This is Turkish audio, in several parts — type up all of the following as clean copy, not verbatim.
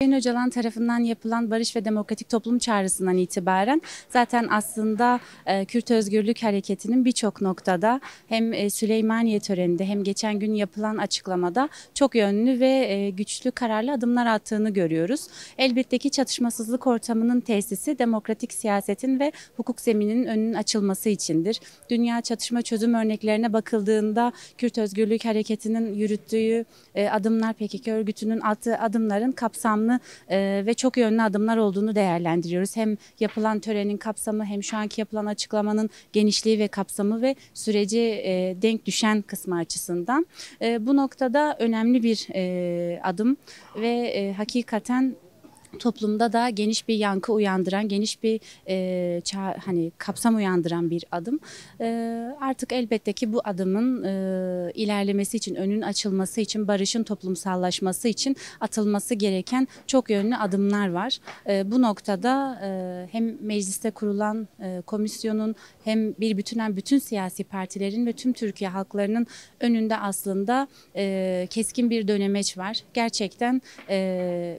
Sayın Öcalan tarafından yapılan Barış ve Demokratik Toplum Çağrısı'ndan itibaren zaten aslında Kürt Özgürlük Hareketi'nin birçok noktada hem Süleymaniye töreninde hem geçen gün yapılan açıklamada çok yönlü ve güçlü kararlı adımlar attığını görüyoruz. Elbette ki çatışmasızlık ortamının tesisi demokratik siyasetin ve hukuk zemininin önünün açılması içindir. Dünya çatışma çözüm örneklerine bakıldığında Kürt Özgürlük Hareketi'nin yürüttüğü adımlar, PKK örgütünün attığı adımların kapsamlı ve çok yönlü adımlar olduğunu değerlendiriyoruz. Hem yapılan törenin kapsamı hem şu anki yapılan açıklamanın genişliği ve kapsamı ve sürece denk düşen kısmı açısından. Bu noktada önemli bir adım ve hakikaten toplumda da geniş bir yankı uyandıran, geniş bir kapsam uyandıran bir adım. Artık elbette ki bu adımın ilerlemesi için, önün açılması için, barışın toplumsallaşması için atılması gereken çok yönlü adımlar var. Bu noktada hem mecliste kurulan komisyonun hem bir bütünen bütün siyasi partilerin ve tüm Türkiye halklarının önünde aslında keskin bir dönemeç var. Gerçekten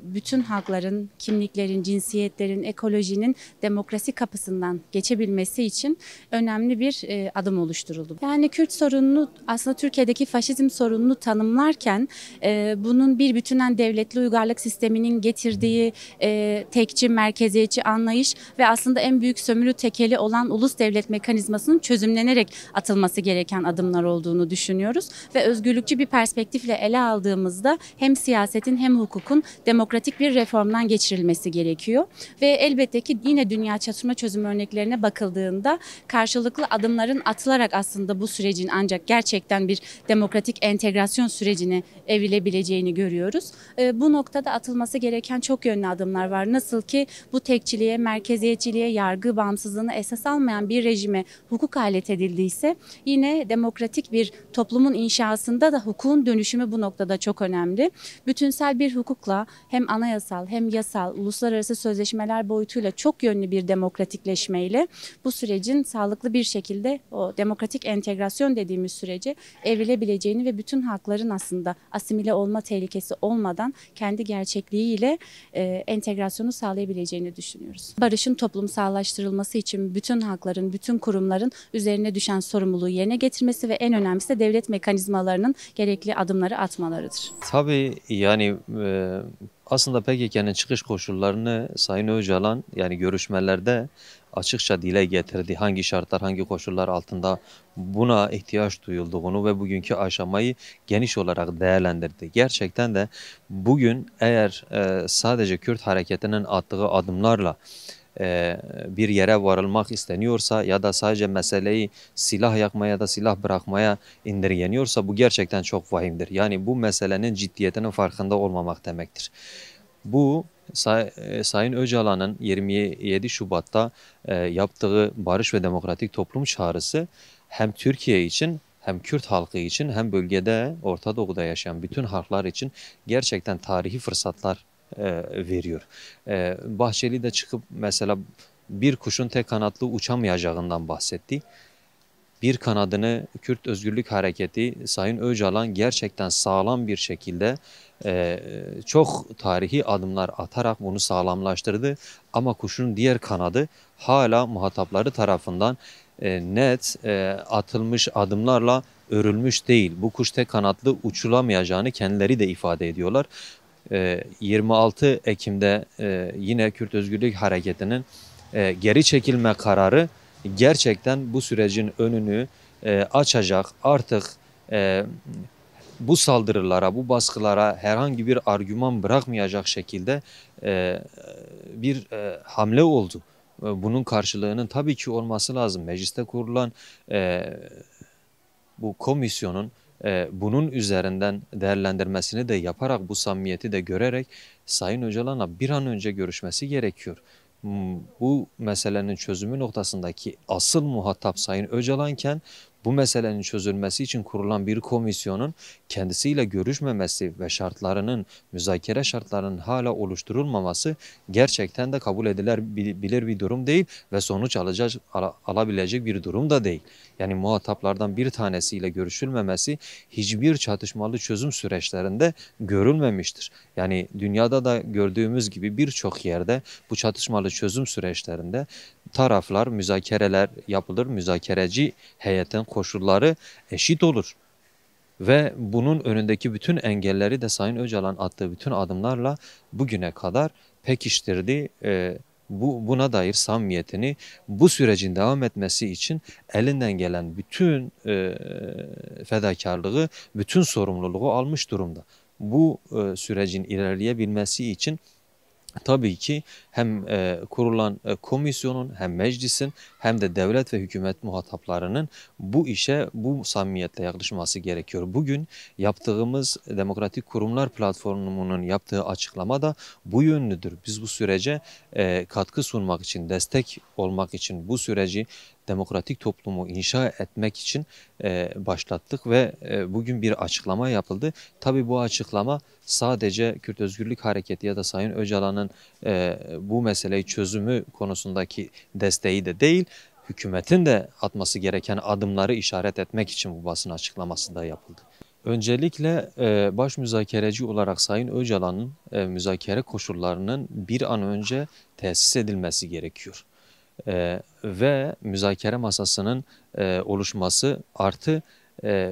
bütün halkların, kimliklerin, cinsiyetlerin, ekolojinin demokrasi kapısından geçebilmesi için önemli bir adım oluşturuldu. Yani Kürt sorununu aslında Türkiye'deki faşizm sorununu tanımlarken bunun bir bütünen devletli uygarlık sisteminin getirdiği tekçi, merkeziyetçi anlayış ve aslında en büyük sömürü tekeli olan ulus devlet mekanizmasının çözümlenerek atılması gereken adımlar olduğunu düşünüyoruz ve özgürlükçü bir perspektifle ele aldığımızda hem siyasetin hem hukukun demokratik bir reformdan geçirilmesi gerekiyor ve elbette ki yine dünya çatışma çözüm örneklerine bakıldığında karşılıklı adımların atılarak aslında bu sürecin ancak gerçekten bir demokratik entegrasyon sürecine evrilebileceğini görüyoruz. Bu noktada atılması gereken çok yönlü adımlar var. Nasıl ki bu tekçiliğe, merkeziyetçiliğe, yargı bağımsızlığını esas almayan bir rejime hukuk alet edildiyse yine demokratik bir toplumun inşasında da hukukun dönüşümü bu noktada çok önemli. Bütünsel bir hukukla hem anayasal hem yasal, uluslararası sözleşmeler boyutuyla çok yönlü bir demokratikleşmeyle bu sürecin sağlıklı bir şekilde o demokratik entegrasyon dediğimiz sürece evrilebileceğini ve bütün halkların aslında asimile olma tehlikesi olmadan kendi gerçekliğiyle entegrasyonu sağlayabileceğini düşünüyoruz. Barışın toplumsallaştırılması için bütün halkların, bütün kurumların üzerine düşen sorumluluğu yerine getirmesi ve en önemlisi de devlet mekanizmalarının gerekli adımları atmalarıdır. Tabii yani aslında PKK'nın çıkış koşullarını Sayın Öcalan yani görüşmelerde açıkça dile getirdi. Hangi şartlar, hangi koşullar altında buna ihtiyaç duyulduğunu ve bugünkü aşamayı geniş olarak değerlendirdi. Gerçekten de bugün eğer sadece Kürt hareketinin attığı adımlarla bir yere varılmak isteniyorsa ya da sadece meseleyi silah yakmaya ya da silah bırakmaya indirgeniyorsa bu gerçekten çok vahimdir. Yani bu meselenin ciddiyetinin farkında olmamak demektir. Bu Sayın Öcalan'ın 27 Şubat'ta yaptığı Barış ve Demokratik Toplum Çağrısı hem Türkiye için hem Kürt halkı için hem bölgede Orta Doğu'da yaşayan bütün halklar için gerçekten tarihi fırsatlar veriyor. Bahçeli de çıkıp mesela bir kuşun tek kanatlı uçamayacağından bahsetti. Bir kanadını Kürt Özgürlük Hareketi Sayın Öcalan gerçekten sağlam bir şekilde çok tarihi adımlar atarak bunu sağlamlaştırdı. Ama kuşun diğer kanadı hala muhatapları tarafından net atılmış adımlarla örülmüş değil. Bu kuş tek kanatlı uçulamayacağını kendileri de ifade ediyorlar. 26 Ekim'de yine Kürt Özgürlük Hareketi'nin geri çekilme kararı gerçekten bu sürecin önünü açacak. Artık bu saldırılara, bu baskılara herhangi bir argüman bırakmayacak şekilde bir hamle oldu. Bunun karşılığının tabii ki olması lazım. Mecliste kurulan bu komisyonun bunun üzerinden değerlendirmesini de yaparak bu samimiyeti de görerek Sayın Öcalan'la bir an önce görüşmesi gerekiyor. Bu meselenin çözümü noktasındaki asıl muhatap Sayın Öcalan'ken Bu meselenin çözülmesi için kurulan bir komisyonun kendisiyle görüşmemesi ve şartlarının, müzakere şartlarının hala oluşturulmaması gerçekten de kabul edilebilir bir durum değil ve sonuç alabilecek bir durum da değil. Yani muhataplardan bir tanesiyle görüşülmemesi hiçbir çatışmalı çözüm süreçlerinde görülmemiştir. Yani dünyada da gördüğümüz gibi birçok yerde bu çatışmalı çözüm süreçlerinde taraflar, müzakereler yapılır, müzakereci heyetin koşulları eşit olur. Ve bunun önündeki bütün engelleri de Sayın Öcalan attığı bütün adımlarla bugüne kadar pekiştirdi. Buna dair samimiyetini, bu sürecin devam etmesi için elinden gelen bütün fedakarlığı, bütün sorumluluğu almış durumda. Bu sürecin ilerleyebilmesi için tabii ki hem kurulan komisyonun hem meclisin hem de devlet ve hükümet muhataplarının bu işe bu samimiyetle yaklaşması gerekiyor. Bugün yaptığımız Demokratik Kurumlar Platformu'nun yaptığı açıklama da bu yönlüdür. Biz bu sürece katkı sunmak için, destek olmak için bu süreci demokratik toplumu inşa etmek için başlattık ve bugün bir açıklama yapıldı. Tabii bu açıklama sadece Kürt Özgürlük Hareketi ya da Sayın Öcalan'ın bu meseleyi çözümü konusundaki desteği de değil, hükümetin de atması gereken adımları işaret etmek için bu basın açıklaması da yapıldı. Öncelikle baş müzakereci olarak Sayın Öcalan'ın müzakere koşullarının bir an önce tesis edilmesi gerekiyor. Ve müzakere masasının oluşması artı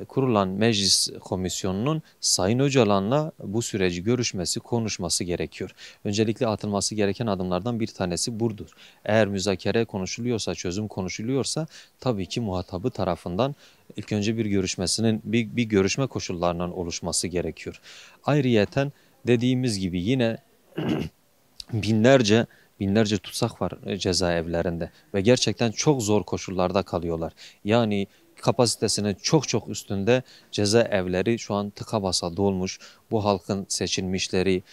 kurulan meclis komisyonunun Sayın Öcalan'la bu süreci görüşmesi, konuşması gerekiyor. Öncelikle atılması gereken adımlardan bir tanesi budur. Eğer müzakere konuşuluyorsa, çözüm konuşuluyorsa tabii ki muhatabı tarafından ilk önce bir görüşmesinin, bir görüşme koşullarının oluşması gerekiyor. Ayrıyeten dediğimiz gibi yine binlerce tutsak var cezaevlerinde ve gerçekten çok zor koşullarda kalıyorlar. Yani kapasitesinin çok üstünde cezaevleri şu an tıka basa dolmuş. Bu halkın seçilmişleri,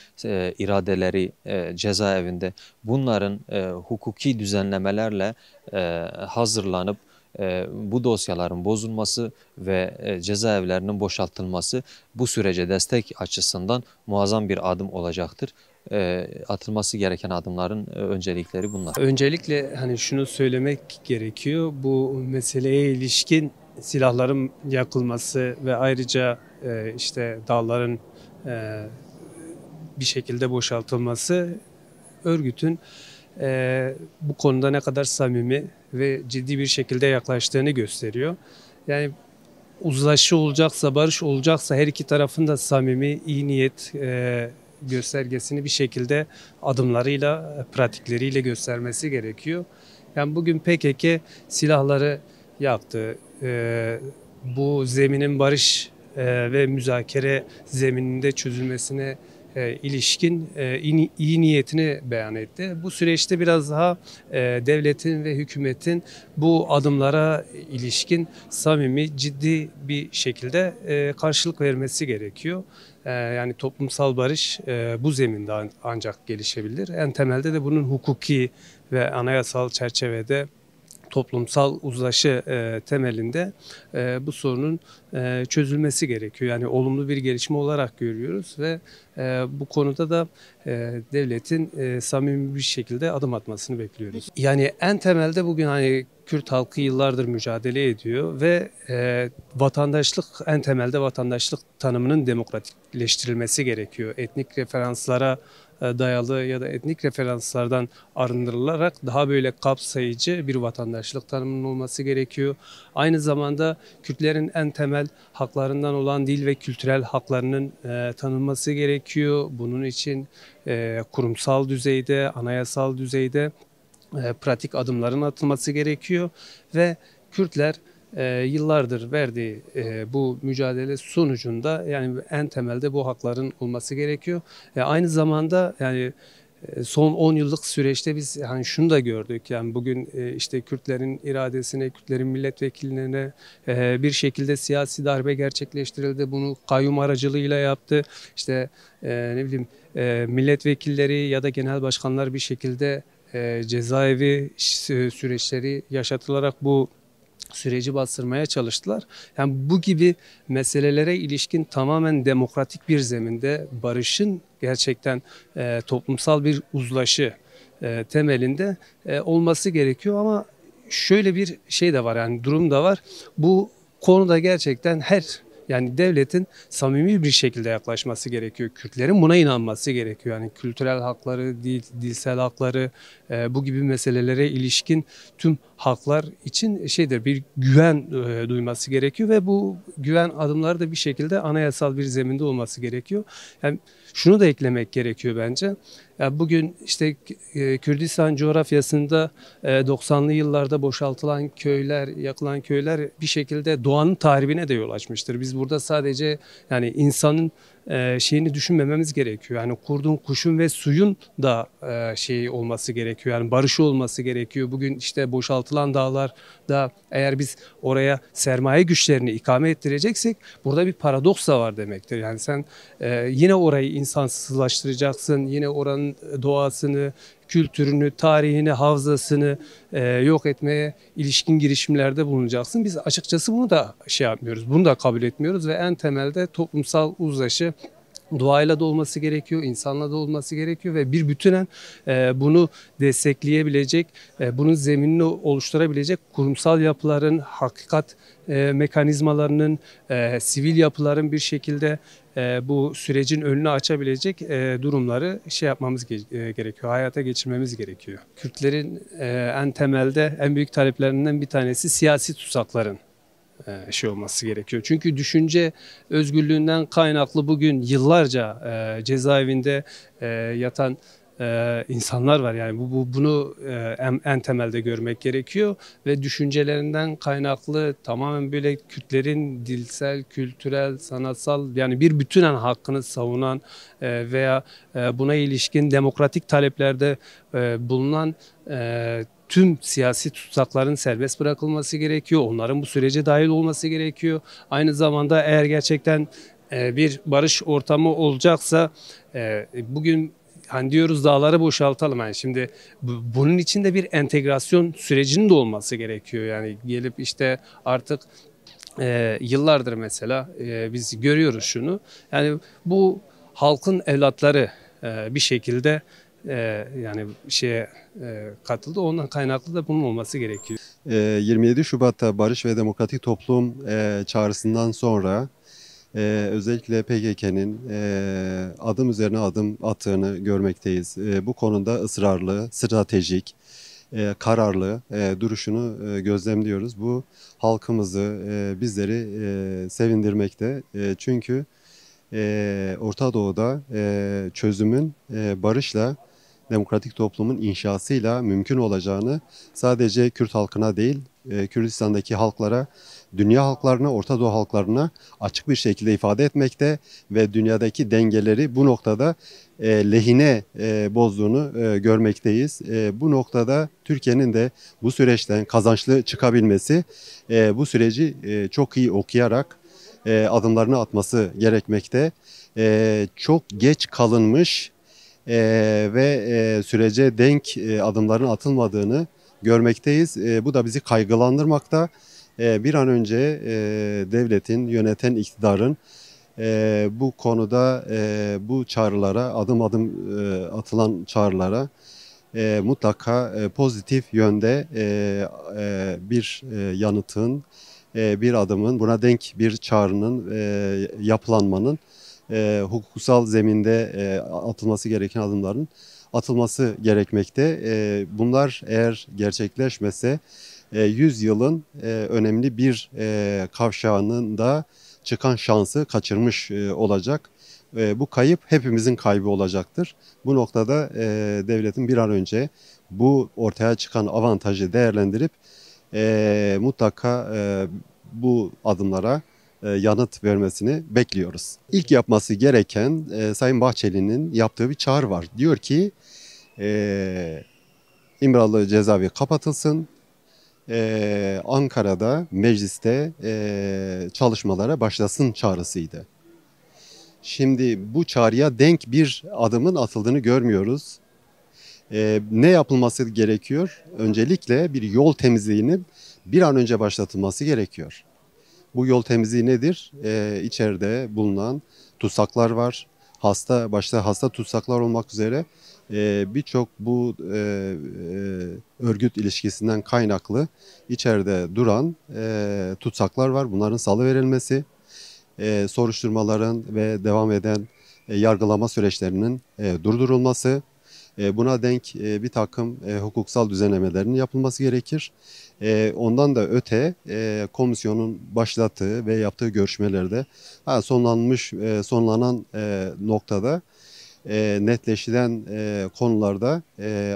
iradeleri cezaevinde bunların hukuki düzenlemelerle hazırlanıp bu dosyaların bozulması ve cezaevlerinin boşaltılması bu sürece destek açısından muazzam bir adım olacaktır. Atılması gereken adımların öncelikleri bunlar. Öncelikle hani şunu söylemek gerekiyor. Bu meseleye ilişkin silahların yakılması ve ayrıca işte dağların bir şekilde boşaltılması örgütün bu konuda ne kadar samimi ve ciddi bir şekilde yaklaştığını gösteriyor. Yani uzlaşı olacaksa, barış olacaksa her iki tarafın da samimi, iyi niyet göstergesini bir şekilde adımlarıyla, pratikleriyle göstermesi gerekiyor. Yani bugün PKK silahları yaktı. Bu zeminin barış ve müzakere zemininde çözülmesine ilişkin iyi niyetini beyan etti. Bu süreçte biraz daha devletin ve hükümetin bu adımlara ilişkin samimi, ciddi bir şekilde karşılık vermesi gerekiyor. Yani toplumsal barış bu zeminde ancak gelişebilir. En temelde de bunun hukuki ve anayasal çerçevede toplumsal uzlaşı temelinde bu sorunun çözülmesi gerekiyor. Yani olumlu bir gelişme olarak görüyoruz ve bu konuda da devletin samimi bir şekilde adım atmasını bekliyoruz. Yani en temelde bugün hani Kürt halkı yıllardır mücadele ediyor ve vatandaşlık, en temelde vatandaşlık tanımının demokratikleştirilmesi gerekiyor. Etnik referanslara dayalı ya da etnik referanslardan arındırılarak daha böyle kapsayıcı bir vatandaşlık tanımının olması gerekiyor. Aynı zamanda Kürtlerin en temel haklarından olan dil ve kültürel haklarının tanınması gerekiyor. Bunun için kurumsal düzeyde, anayasal düzeyde pratik adımların atılması gerekiyor ve Kürtler yıllardır verdiği bu mücadele sonucunda yani en temelde bu hakların olması gerekiyor. Aynı zamanda yani son 10 yıllık süreçte biz hani şunu da gördük. Yani bugün işte Kürtlerin iradesine, Kürtlerin milletvekillerine bir şekilde siyasi darbe gerçekleştirildi. Bunu kayyum aracılığıyla yaptı. İşte ne bileyim milletvekilleri ya da genel başkanlar bir şekilde cezaevi süreçleri yaşatılarak bu süreci bastırmaya çalıştılar. Yani bu gibi meselelere ilişkin tamamen demokratik bir zeminde barışın gerçekten toplumsal bir uzlaşı temelinde olması gerekiyor ama şöyle bir şey de var, yani durum da var. Bu konuda gerçekten yani devletin samimi bir şekilde yaklaşması gerekiyor. Kürtlerin buna inanması gerekiyor. Yani kültürel hakları, dilsel hakları, bu gibi meselelere ilişkin tüm haklar için bir güven duyması gerekiyor ve bu güven adımları da bir şekilde anayasal bir zeminde olması gerekiyor. Yani şunu da eklemek gerekiyor bence. Ya bugün işte Kürdistan coğrafyasında 90'lı yıllarda boşaltılan köyler, yakılan köyler bir şekilde doğanın tahribine de yol açmıştır. Biz burada sadece yani insanın şeyini düşünmememiz gerekiyor. Yani kurdun, kuşun ve suyun da şey olması gerekiyor. Yani barışı olması gerekiyor. Bugün işte boşaltılan dağlarda eğer biz oraya sermaye güçlerini ikame ettireceksek burada bir paradoks da var demektir. Yani sen yine orayı insansızlaştıracaksın. Yine oranın doğasını, kültürünü, tarihini, havzasını yok etmeye ilişkin girişimlerde bulunacaksın. Biz açıkçası bunu da yapmıyoruz. Bunu da kabul etmiyoruz ve en temelde toplumsal uzlaşı doğayla da olması gerekiyor, insanla da olması gerekiyor ve bir bütünen bunu destekleyebilecek, bunun zeminini oluşturabilecek kurumsal yapıların, hakikat mekanizmalarının, sivil yapıların bir şekilde bu sürecin önünü açabilecek durumları yapmamız gerekiyor, hayata geçirmemiz gerekiyor. Kürtlerin en temelde en büyük taleplerinden bir tanesi siyasi tutsakların olması gerekiyor. Çünkü düşünce özgürlüğünden kaynaklı bugün yıllarca cezaevinde yatan insanlar var. Yani bunu en temelde görmek gerekiyor ve düşüncelerinden kaynaklı tamamen böyle Kürtlerin dilsel, kültürel, sanatsal yani bir bütünen hakkını savunan veya buna ilişkin demokratik taleplerde bulunan tüm siyasi tutsakların serbest bırakılması gerekiyor. Onların bu sürece dahil olması gerekiyor. Aynı zamanda eğer gerçekten bir barış ortamı olacaksa bugün hani diyoruz dağları boşaltalım. Yani şimdi bunun için de bir entegrasyon sürecinin de olması gerekiyor. Yani gelip işte artık yıllardır mesela biz görüyoruz şunu. Yani bu halkın evlatları bir şekilde yani katıldı. Ondan kaynaklı da bunun olması gerekiyor. 27 Şubat'ta Barış ve Demokratik Toplum çağrısından sonra özellikle PKK'nın adım üzerine adım attığını görmekteyiz. Bu konuda ısrarlı, stratejik, kararlı duruşunu gözlemliyoruz. Bu halkımızı, bizleri sevindirmekte. Çünkü Orta Doğu'da çözümün barışla, demokratik toplumun inşasıyla mümkün olacağını sadece Kürt halkına değil, Kürdistan'daki halklara, dünya halklarına, Orta Doğu halklarına açık bir şekilde ifade etmekte ve dünyadaki dengeleri bu noktada lehine bozduğunu görmekteyiz. Bu noktada Türkiye'nin de bu süreçten kazançlı çıkabilmesi, bu süreci çok iyi okuyarak adımlarını atması gerekmekte. Çok geç kalınmış ve sürece denk adımların atılmadığını görmekteyiz. Bu da bizi kaygılandırmakta. Bir an önce devletin, yöneten iktidarın bu konuda bu çağrılara, adım adım atılan çağrılara mutlaka pozitif yönde bir yanıtın, bir adımın, buna denk bir çağrının, yapılanmanın, hukuksal zeminde atılması gereken adımların atılması gerekmekte. Bunlar eğer gerçekleşmese 100 yılın önemli bir kavşağının da çıkan şansı kaçırmış olacak. Bu kayıp hepimizin kaybı olacaktır. Bu noktada devletin bir an önce bu ortaya çıkan avantajı değerlendirip mutlaka bu adımlara yanıt vermesini bekliyoruz. İlk yapması gereken Sayın Bahçeli'nin yaptığı bir çağrı var. Diyor ki İmralı cezaevi kapatılsın. Ankara'da mecliste çalışmalara başlasın çağrısıydı. Şimdi bu çağrıya denk bir adımın atıldığını görmüyoruz. Ne yapılması gerekiyor? Öncelikle bir yol temizliğinin bir an önce başlatılması gerekiyor. Bu yol temizliği nedir? İçeride bulunan tutsaklar var. Başta hasta tutsaklar olmak üzere birçok bu örgüt ilişkisinden kaynaklı içeride duran tutsaklar var. Bunların salıverilmesi, soruşturmaların ve devam eden yargılama süreçlerinin durdurulması, buna denk bir takım hukuksal düzenlemelerin yapılması gerekir. Ondan da öte komisyonun başlattığı ve yaptığı görüşmelerde sonlanan noktada netleşilen konularda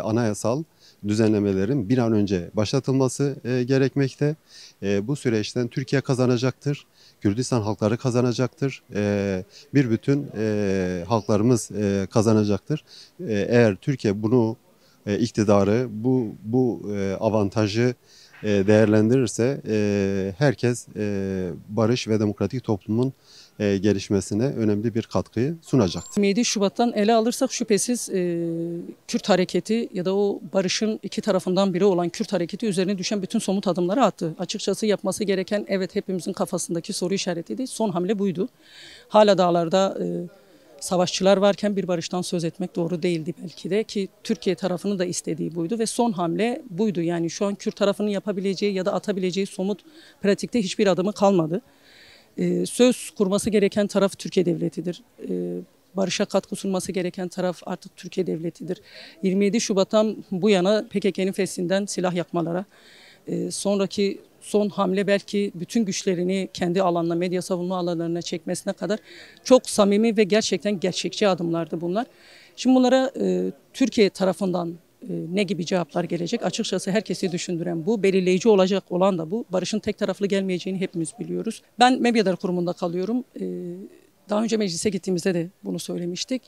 anayasal düzenlemelerin bir an önce başlatılması gerekmekte. Bu süreçten Türkiye kazanacaktır. Kürdistan halkları kazanacaktır. Bir bütün halklarımız kazanacaktır. Eğer Türkiye bunu iktidarı bu avantajı değerlendirirse herkes barış ve demokratik toplumun gelişmesine önemli bir katkıyı sunacaktır. 27 Şubat'tan ele alırsak şüphesiz Kürt hareketi ya da o barışın iki tarafından biri olan Kürt hareketi üzerine düşen bütün somut adımları attı. Açıkçası yapması gereken evet hepimizin kafasındaki soru işaretiydi. Son hamle buydu. Hala dağlarda savaşçılar varken bir barıştan söz etmek doğru değildi belki de ki Türkiye tarafının da istediği buydu ve son hamle buydu. Yani şu an Kürt tarafının yapabileceği ya da atabileceği somut pratikte hiçbir adımı kalmadı. Söz kurması gereken taraf Türkiye Devleti'dir. Barışa katkı sunması gereken taraf artık Türkiye Devleti'dir. 27 Şubat'tan bu yana PKK'nın feshinden silah yakmalara, sonraki son hamle belki bütün güçlerini kendi alanına, medya savunma alanlarına çekmesine kadar çok samimi ve gerçekten gerçekçi adımlardı bunlar. Şimdi bunlara Türkiye tarafından ne gibi cevaplar gelecek? Açıkçası herkesi düşündüren bu, belirleyici olacak olan da bu. Barışın tek taraflı gelmeyeceğini hepimiz biliyoruz. Ben Mevyeler Kurumu'nda kalıyorum. Daha önce meclise gittiğimizde de bunu söylemiştik.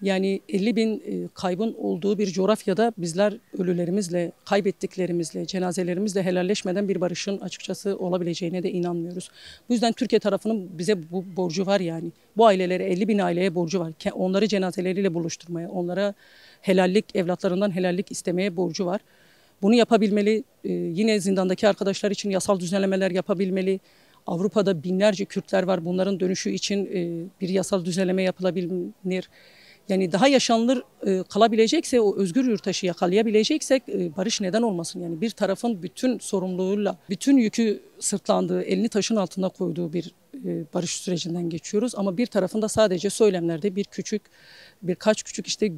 Yani 50 bin kaybın olduğu bir coğrafyada bizler ölülerimizle, kaybettiklerimizle, cenazelerimizle helalleşmeden bir barışın açıkçası olabileceğine de inanmıyoruz. Bu yüzden Türkiye tarafının bize bu borcu var yani. Bu ailelere 50 bin aileye borcu var. Onları cenazeleriyle buluşturmaya, onlara helallik, evlatlarından helallik istemeye borcu var. Bunu yapabilmeli. Yine zindandaki arkadaşlar için yasal düzenlemeler yapabilmeli. Avrupa'da binlerce Kürtler var. Bunların dönüşü için bir yasal düzenleme yapılabilir. Yani daha yaşanılır kalabilecekse, o özgür yurttaşı yakalayabileceksek barış neden olmasın? Yani bir tarafın bütün sorumluluğuyla, bütün yükü sırtlandığı, elini taşın altında koyduğu bir barış sürecinden geçiyoruz. Ama bir tarafında sadece söylemlerde birkaç küçük işte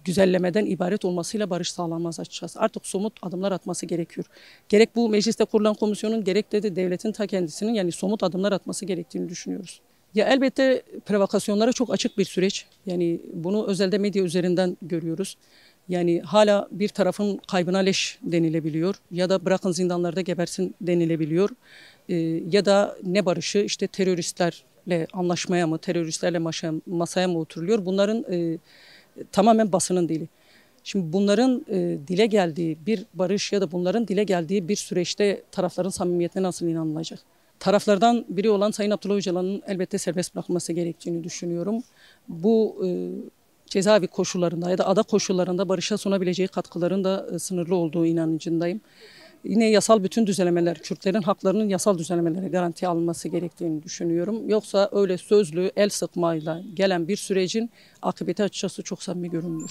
güzellemeden ibaret olmasıyla barış sağlanmaz açıkçası. Artık somut adımlar atması gerekiyor. Gerek bu mecliste kurulan komisyonun gerek de devletin ta kendisinin yani somut adımlar atması gerektiğini düşünüyoruz. Ya elbette provokasyonlara çok açık bir süreç. Yani bunu özelde medya üzerinden görüyoruz. Yani hala bir tarafın kaybına leş denilebiliyor ya da bırakın zindanlarda gebersin denilebiliyor. Ya da ne barışı işte teröristlerle anlaşmaya mı, teröristlerle masaya mı oturuluyor? Bunların tamamen basının dili. Şimdi bunların dile geldiği bir barış ya da bunların dile geldiği bir süreçte tarafların samimiyetine nasıl inanılacak? Taraflardan biri olan Sayın Abdullah Öcalan'ın elbette serbest bırakılması gerektiğini düşünüyorum. Bu cezaevi koşullarında ya da ada koşullarında barışa sunabileceği katkıların da sınırlı olduğu inancındayım. Yine yasal bütün düzenlemeler, Kürtlerin haklarının yasal düzenlemelere garanti alınması gerektiğini düşünüyorum. Yoksa öyle sözlü el sıkmayla gelen bir sürecin akıbeti açıkçası çok samimi görünmüyor.